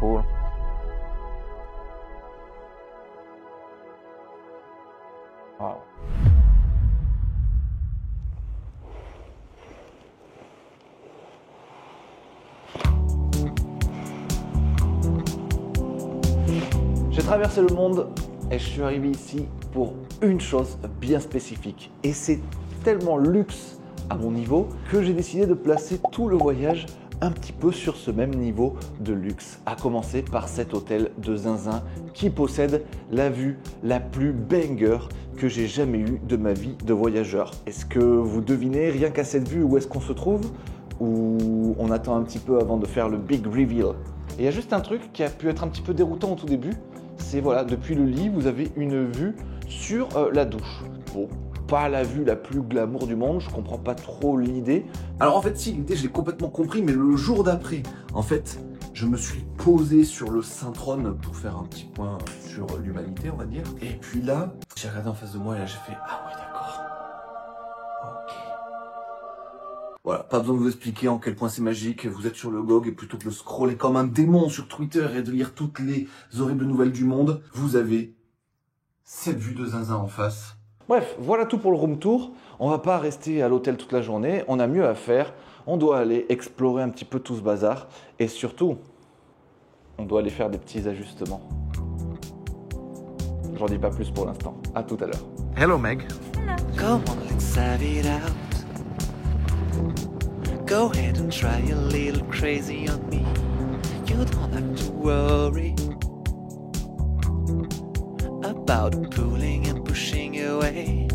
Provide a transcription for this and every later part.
cool. Wow. J'ai traversé le monde et je suis arrivé ici pour une chose bien spécifique. Et c'est tellement luxe à mon niveau que j'ai décidé de placer tout le voyage un petit peu sur ce même niveau de luxe. À commencer par cet hôtel de zinzin qui possède la vue la plus banger que j'ai jamais eue de ma vie de voyageur. Est-ce que vous devinez rien qu'à cette vue où est-ce qu'on se trouve? Ou on attend un petit peu avant de faire le big reveal? Et il y a juste un truc qui a pu être un petit peu déroutant au tout début, c'est voilà, depuis le lit, vous avez une vue sur la douche. Bon, pas la vue la plus glamour du monde, je comprends pas trop l'idée. Alors en fait si, l'idée je l'ai complètement compris, mais le jour d'après, en fait, je me suis posé sur le Saint-Trône pour faire un petit point sur l'humanité, on va dire. Et puis là, j'ai regardé en face de moi et là j'ai fait « Ah ouais, d'accord. Ok. » Voilà, pas besoin de vous expliquer en quel point c'est magique. Vous êtes sur le GOG et plutôt que de scroller comme un démon sur Twitter et de lire toutes les horribles nouvelles du monde, vous avez cette vue de zinzin en face. Bref, voilà tout pour le room tour. On va pas rester à l'hôtel toute la journée, on a mieux à faire. On doit aller explorer un petit peu tout ce bazar. Et surtout, on doit aller faire des petits ajustements. J'en dis pas plus pour l'instant. À tout à l'heure. Hello Meg. Hello. Come on, let's have it out. Go ahead and try a little crazy on me. You don't have to worry about pulling and pushing away.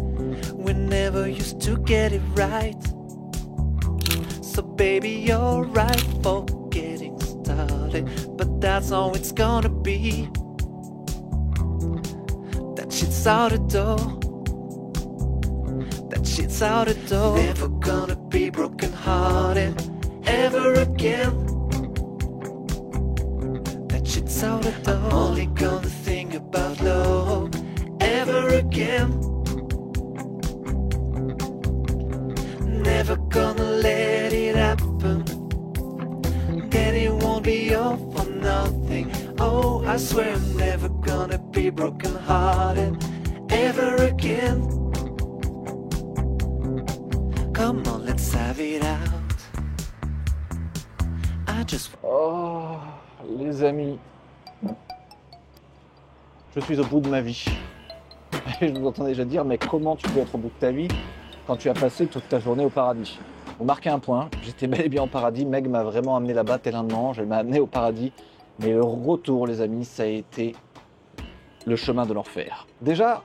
We never used to get it right. So baby, you're right for getting started, but that's how it's gonna be. That shit's out the door. That shit's out the door. Never gonna be broken hearted ever again. That shit's out the door. I'm only gonna think about love ever again. Never gonna let it happen. Then it won't be all for nothing. Oh, I swear I'm never gonna be broken hearted ever again. Come on, let's have it out. I just... Oh, les amis. Je suis au bout de ma vie. Et je vous entends déjà dire, mais comment tu peux être au bout de ta vie quand tu as passé toute ta journée au paradis? Vous marquez un point, j'étais bel et bien au paradis. Meg m'a vraiment amené là-bas tel un ange, elle m'a amené au paradis. Mais le retour, les amis, ça a été le chemin de l'enfer. Déjà,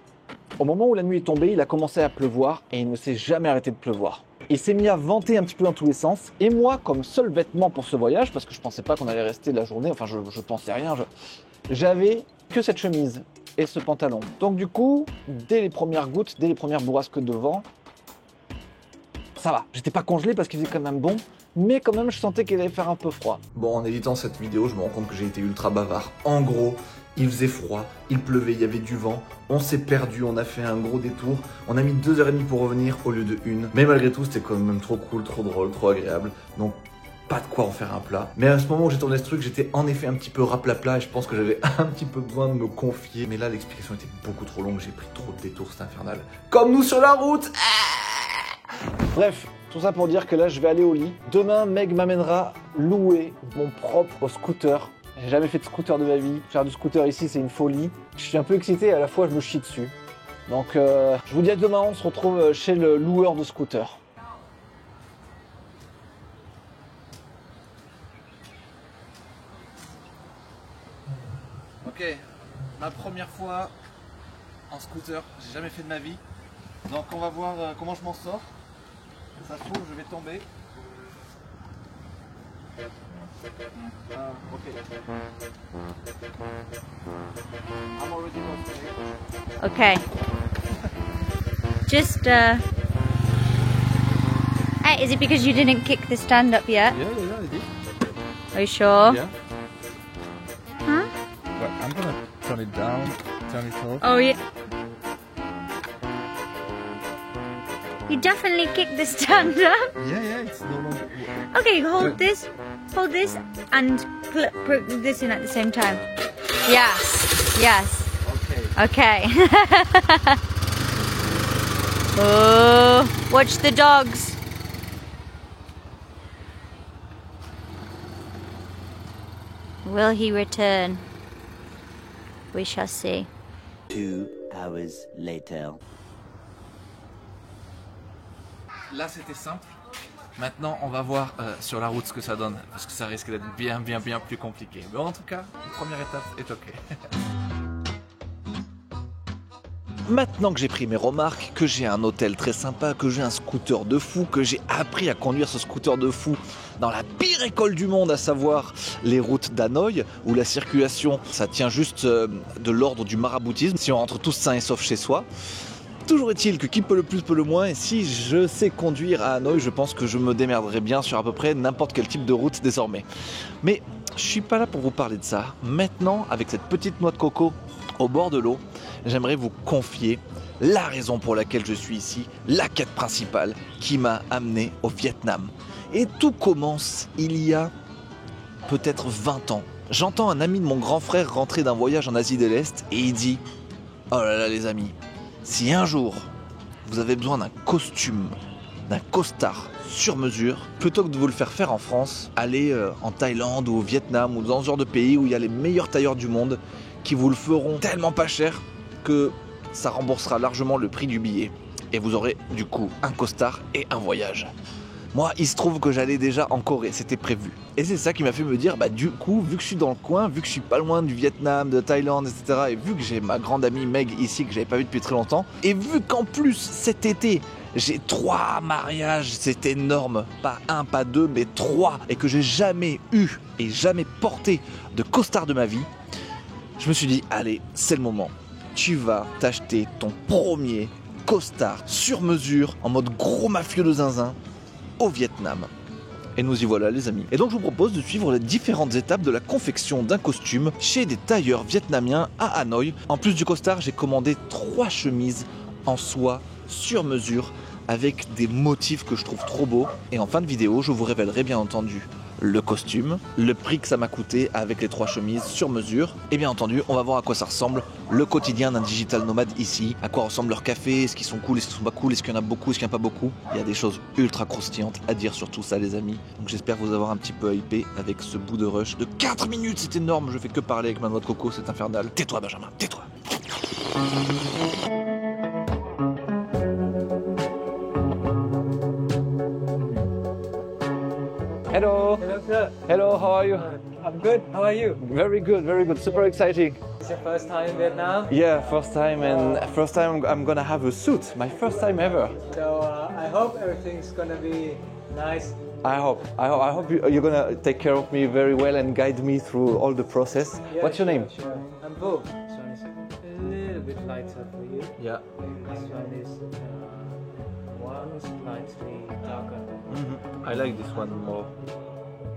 au moment où la nuit est tombée, il a commencé à pleuvoir et il ne s'est jamais arrêté de pleuvoir. Il s'est mis à vanter un petit peu dans tous les sens. Et moi, comme seul vêtement pour ce voyage, parce que je pensais pas qu'on allait rester la journée, enfin je pensais rien, j'avais que cette chemise et ce pantalon. Donc du coup, dès les premières gouttes, dès les premières bourrasques de vent, ça va. J'étais pas congelé parce qu'il faisait quand même bon, mais quand même je sentais qu'il allait faire un peu froid. Bon, en éditant cette vidéo, je me rends compte que j'ai été ultra bavard. En gros, il faisait froid, il pleuvait, il y avait du vent, on s'est perdu, on a fait un gros détour, on a mis 2h30 pour revenir au lieu de 1. Mais malgré tout, c'était quand même trop cool, trop drôle, trop agréable. Donc, pas de quoi en faire un plat. Mais à ce moment où j'ai tourné ce truc, j'étais en effet un petit peu raplapla et je pense que j'avais un petit peu besoin de me confier. Mais là, l'explication était beaucoup trop longue, j'ai pris trop de détours, c'est infernal. Comme nous sur la route. Bref, tout ça pour dire que là, je vais aller au lit. Demain, Meg m'amènera louer mon propre scooter. J'ai jamais fait de scooter de ma vie. Faire du scooter ici, c'est une folie. Je suis un peu excité et à la fois, je me chie dessus. Donc, je vous dis à demain, on se retrouve chez le loueur de scooter. Ok, ma première fois en scooter, j'ai jamais fait de ma vie. Donc on va voir comment je m'en sors. Ça se trouve, je vais tomber. Ok. I'm already lost. Okay. Just, Hey, is it because you didn't kick the stand up yet? Yeah, I did. Are you sure? Yeah. Huh? But I'm gonna turn it down, turn it off. Oh, yeah. You definitely kicked the stand up. Yeah, it's no longer... Okay, hold this, and put this in at the same time. Yes. Yes. Okay. Okay. Oh, watch the dogs. Will he return? We shall see. 2 hours later. Là, c'était simple. Maintenant, on va voir sur la route ce que ça donne, parce que ça risque d'être bien plus compliqué. Mais en tout cas, la première étape est ok. Maintenant que j'ai pris mes remarques, que j'ai un hôtel très sympa, que j'ai un scooter de fou, que j'ai appris à conduire ce scooter de fou dans la pire école du monde, à savoir les routes d'Hanoï, où la circulation, ça tient juste de l'ordre du maraboutisme, si on rentre tous sains et saufs chez soi. Toujours est-il que qui peut le plus peut le moins, et si je sais conduire à Hanoï, je pense que je me démerderai bien sur à peu près n'importe quel type de route désormais. Mais je suis pas là pour vous parler de ça. Maintenant, avec cette petite noix de coco au bord de l'eau, j'aimerais vous confier la raison pour laquelle je suis ici, la quête principale qui m'a amené au Vietnam. Et tout commence il y a peut-être 20 ans. J'entends un ami de mon grand frère rentrer d'un voyage en Asie de l'Est et il dit « Oh là là les amis, si un jour vous avez besoin d'un costume, d'un costard sur mesure, plutôt que de vous le faire faire en France, allez en Thaïlande ou au Vietnam ou dans ce genre de pays où il y a les meilleurs tailleurs du monde qui vous le feront tellement pas cher que ça remboursera largement le prix du billet. Et vous aurez du coup un costard et un voyage. Moi, il se trouve que j'allais déjà en Corée, c'était prévu. Et c'est ça qui m'a fait me dire, bah du coup, vu que je suis dans le coin, vu que je suis pas loin du Vietnam, de Thaïlande, etc. Et vu que j'ai ma grande amie Meg ici, que j'avais pas vue depuis très longtemps, et vu qu'en plus, cet été, j'ai 3 mariages, c'est énorme. Pas 1, pas 2, mais 3. Et que j'ai jamais eu et jamais porté de costard de ma vie, je me suis dit, allez, c'est le moment. Tu vas t'acheter ton premier costard sur mesure, en mode gros mafieux de zinzin, au Vietnam. Et nous y voilà les amis. Et donc je vous propose de suivre les différentes étapes de la confection d'un costume chez des tailleurs vietnamiens à Hanoï. En plus du costard, j'ai commandé 3 chemises en soie sur mesure avec des motifs que je trouve trop beaux. Et en fin de vidéo, je vous révélerai bien entendu le costume, le prix que ça m'a coûté avec les 3 chemises sur mesure. Et bien entendu, on va voir à quoi ça ressemble le quotidien d'un digital nomade ici. À quoi ressemble leur café, est-ce qu'ils sont cool, est-ce qu'ils sont pas cool, est-ce qu'il y en a beaucoup, est-ce qu'il n'y en a pas beaucoup. Il y a des choses ultra croustillantes à dire sur tout ça les amis. Donc j'espère vous avoir un petit peu hypé avec ce bout de rush de 4 minutes, c'est énorme. Je fais que parler avec ma noix de coco, c'est infernal. Tais-toi Benjamin, tais-toi. Hello. Hello, sir. Hello, how are you? I'm good. How are you? Very good, super exciting. It's your first time in Vietnam? Yeah, first time I'm gonna have a suit. My first time ever. So I hope everything's gonna be nice. I hope you're gonna take care of me very well and guide me through all the process. Yeah, What's your name? Sure. I'm Bo. This one is a little bit lighter for you. Yeah. This one is one slightly darker. I like this one more.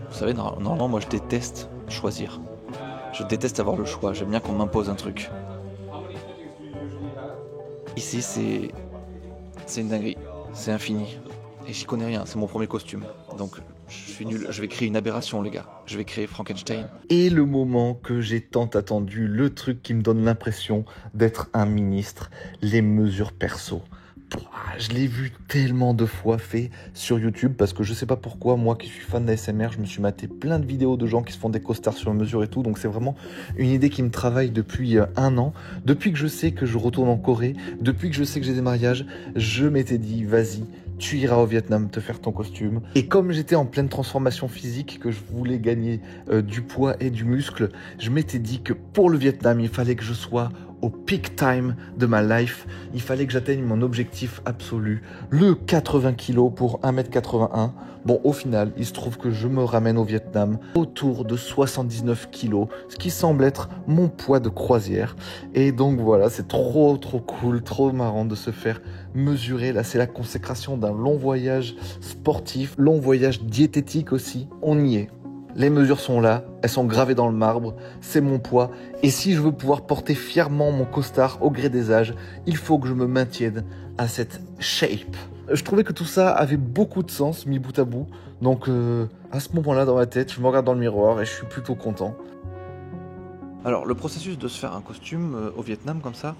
Vous savez, normalement, moi je déteste choisir. Je déteste avoir le choix. J'aime bien qu'on m'impose un truc. Ici, c'est une dinguerie. C'est infini. Et j'y connais rien. C'est mon premier costume. Donc, je suis nul. Je vais créer une aberration, les gars. Je vais créer Frankenstein. Et le moment que j'ai tant attendu, le truc qui me donne l'impression d'être un ministre, les mesures perso. Je l'ai vu tellement de fois fait sur YouTube parce que je sais pas pourquoi, moi qui suis fan d'ASMR, je me suis maté plein de vidéos de gens qui se font des costards sur mesure et tout. Donc c'est vraiment une idée qui me travaille depuis 1 an. Depuis que je sais que je retourne en Corée, depuis que je sais que j'ai des mariages, je m'étais dit vas-y, tu iras au Vietnam te faire ton costume. Et comme j'étais en pleine transformation physique, que je voulais gagner du poids et du muscle, je m'étais dit que pour le Vietnam, il fallait que je sois au peak time de ma life. Il fallait que j'atteigne mon objectif absolu, le 80 kg pour 1m81. Bon, au final, il se trouve que je me ramène au Vietnam autour de 79 kg, ce qui semble être mon poids de croisière. Et donc voilà, c'est trop cool, trop marrant de se faire mesurer. Là, c'est la consécration d'un long voyage sportif, long voyage diététique aussi. On y est. Les mesures sont là, elles sont gravées dans le marbre, c'est mon poids. Et si je veux pouvoir porter fièrement mon costard au gré des âges, il faut que je me maintienne à cette shape Je trouvais que tout ça avait beaucoup de sens mis bout à bout. Donc à ce moment-là dans ma tête, je me regarde dans le miroir et je suis plutôt content. Alors le processus de se faire un costume au Vietnam comme ça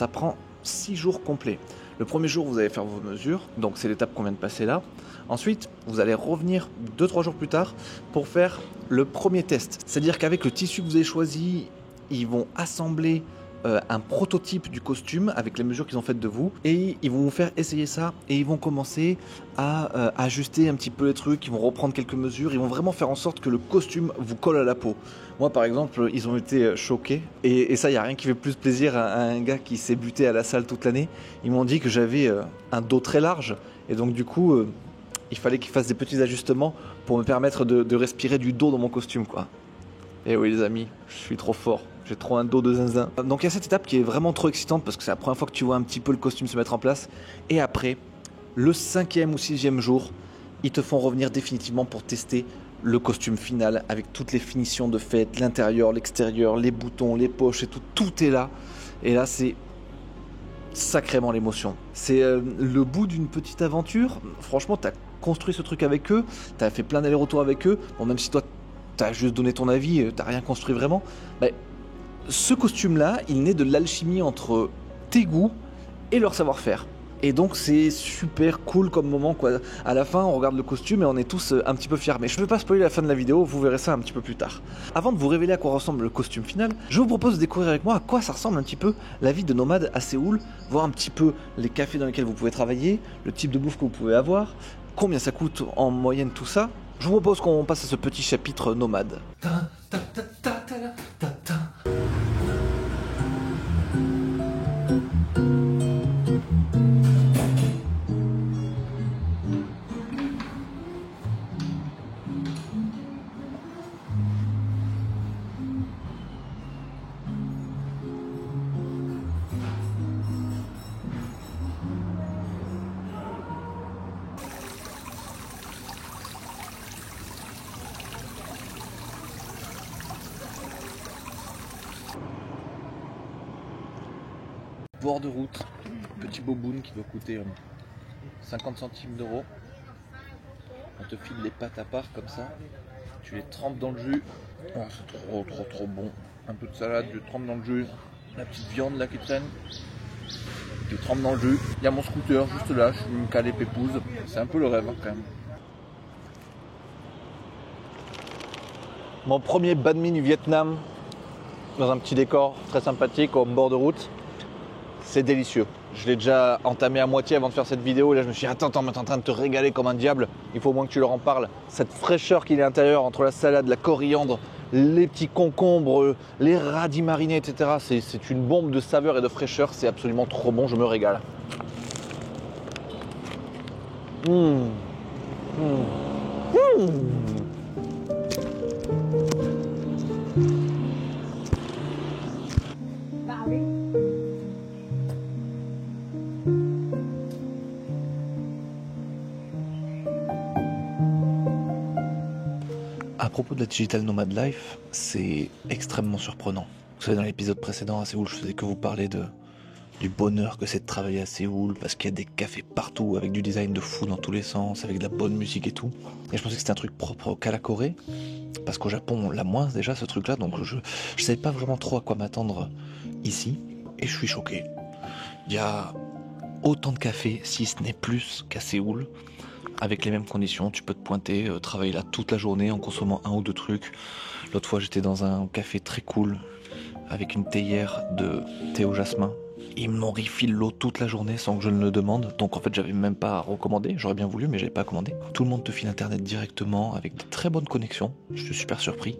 prend 6 jours complets. Le premier jour vous allez faire vos mesures, donc c'est l'étape qu'on vient de passer là. Ensuite vous allez revenir 2-3 jours plus tard pour faire le premier test. C'est-à-dire qu'avec le tissu que vous avez choisi, ils vont assembler un prototype du costume avec les mesures qu'ils ont faites de vous et ils vont vous faire essayer ça et ils vont commencer à ajuster un petit peu les trucs, ils vont reprendre quelques mesures, ils vont vraiment faire en sorte que le costume vous colle à la peau. Moi par exemple, ils ont été choqués et ça, il n'y a rien qui fait plus plaisir à un gars qui s'est buté à la salle toute l'année. Ils m'ont dit que j'avais un dos très large et donc du coup il fallait qu'ils fassent des petits ajustements pour me permettre de respirer du dos dans mon costume quoi. Et oui les amis, je suis trop fort. J'ai trop un dos de zinzin. Donc il y a cette étape qui est vraiment trop excitante parce que c'est la première fois que tu vois un petit peu le costume se mettre en place. Et après, le 5e ou 6e jour, ils te font revenir définitivement pour tester le costume final avec toutes les finitions de fête, l'intérieur, l'extérieur, les boutons, les poches et tout. Tout est là. Et là, c'est sacrément l'émotion. C'est le bout d'une petite aventure. Franchement, tu as construit ce truc avec eux. Tu as fait plein d'allers-retours avec eux. Bon, même si toi, tu as juste donné ton avis, tu n'as rien construit vraiment. Ce costume-là, il naît de l'alchimie entre tes goûts et leur savoir-faire. Et donc c'est super cool comme moment quoi. À la fin, on regarde le costume et on est tous un petit peu fiers. Mais je ne vais pas spoiler la fin de la vidéo, vous verrez ça un petit peu plus tard. Avant de vous révéler à quoi ressemble le costume final, je vous propose de découvrir avec moi à quoi ça ressemble un petit peu la vie de nomade à Séoul, voir un petit peu les cafés dans lesquels vous pouvez travailler, le type de bouffe que vous pouvez avoir, combien ça coûte en moyenne tout ça. Je vous propose qu'on passe à ce petit chapitre nomade. Bord de route, petit boboon qui doit coûter 50 centimes d'euros. On te file les pâtes à part comme ça, tu les trempes dans le jus. Oh, c'est trop bon. Un peu de salade, je trempe dans le jus. La petite viande là qui traîne, je trempe dans le jus. Il y a mon scooter juste là, je suis me caler pépouze. C'est un peu le rêve hein, quand même. Mon premier banh mi du Vietnam, dans un petit décor très sympathique au bord de route. C'est délicieux. Je l'ai déjà entamé à moitié avant de faire cette vidéo. Et là, je me suis dit, attends, mais t'es en train de te régaler comme un diable. Il faut au moins que tu leur en parles. Cette fraîcheur qu'il y a à l'intérieur entre la salade, la coriandre, les petits concombres, les radis marinés, etc. C'est une bombe de saveur et de fraîcheur. C'est absolument trop bon. Je me régale. À propos de la Digital Nomad Life, c'est extrêmement surprenant. Vous savez, dans l'épisode précédent à Séoul, je faisais que vous parler du bonheur que c'est de travailler à Séoul, parce qu'il y a des cafés partout, avec du design de fou dans tous les sens, avec de la bonne musique et tout. Et je pensais que c'était un truc propre qu'à la Corée, parce qu'au Japon, on l'a moins déjà ce truc-là, donc je savais pas vraiment trop à quoi m'attendre ici, et je suis choqué. Il y a autant de cafés, si ce n'est plus qu'à Séoul, avec les mêmes conditions, tu peux te pointer, travailler là toute la journée en consommant 1 ou 2 trucs. L'autre fois, j'étais dans un café très cool, avec une théière de thé au jasmin. Ils m'ont refilé l'eau toute la journée sans que je ne le demande. Donc en fait, j'avais même pas à recommander. J'aurais bien voulu, mais j'avais pas commandé. Tout le monde te file Internet directement, avec de très bonnes connexions. Je suis super surpris.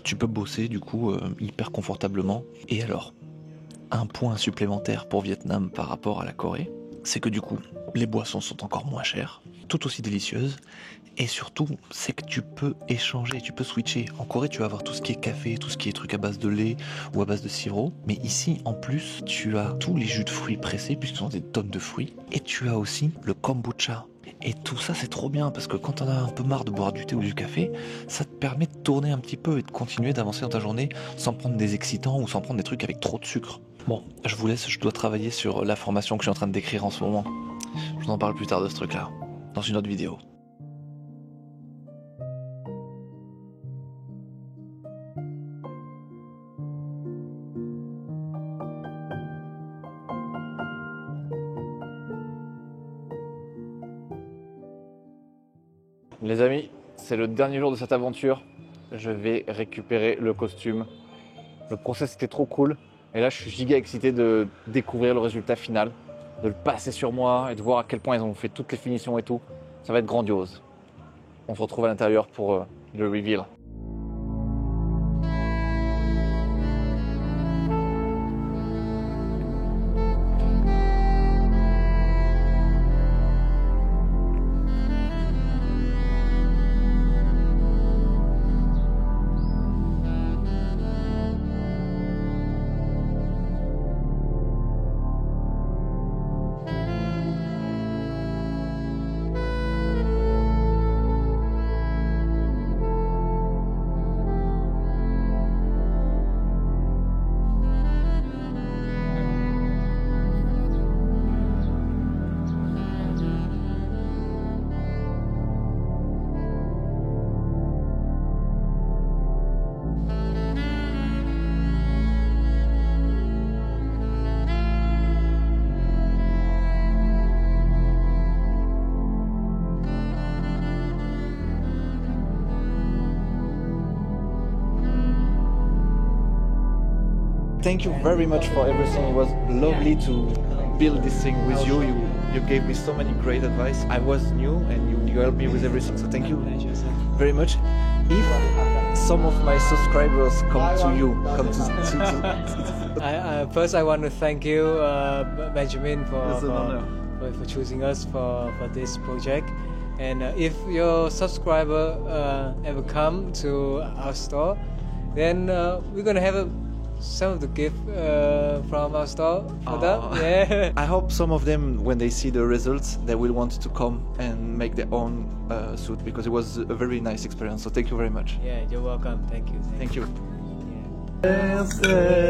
Tu peux bosser, du coup, hyper confortablement. Et alors, un point supplémentaire pour Vietnam par rapport à la Corée, c'est que du coup, les boissons sont encore moins chères, tout aussi délicieuses, et surtout, c'est que tu peux échanger, tu peux switcher. En Corée, tu vas avoir tout ce qui est café, tout ce qui est trucs à base de lait ou à base de sirop, mais ici, en plus, tu as tous les jus de fruits pressés, puisque ce sont des tonnes de fruits, et tu as aussi le kombucha. Et tout ça, c'est trop bien, parce que quand t'en as un peu marre de boire du thé ou du café, ça te permet de tourner un petit peu et de continuer d'avancer dans ta journée sans prendre des excitants ou sans prendre des trucs avec trop de sucre. Bon, je vous laisse, je dois travailler sur la formation que je suis en train de décrire en ce moment. Je vous en parle plus tard de ce truc-là, dans une autre vidéo. Les amis, c'est le dernier jour de cette aventure. Je vais récupérer le costume. Le process était trop cool. Et là, je suis giga excité de découvrir le résultat final, de le passer sur moi et de voir à quel point ils ont fait toutes les finitions et tout. Ça va être grandiose. On se retrouve à l'intérieur pour le reveal. Thank you very much for everything. It was lovely to build this thing with you. You gave me so many great advice. I was new and you helped me with everything. So thank you very much. If some of my subscribers come to you, First, I want to thank you, Benjamin, It's an honor. for choosing us for this project. And if your subscriber ever come to our store, then we're gonna have some of the gift from our store for them. Yeah. I hope some of them, when they see the results, they will want to come and make their own suit because it was a very nice experience. So thank you very much. Yeah, you're welcome. Thank you. Thank you. Yeah.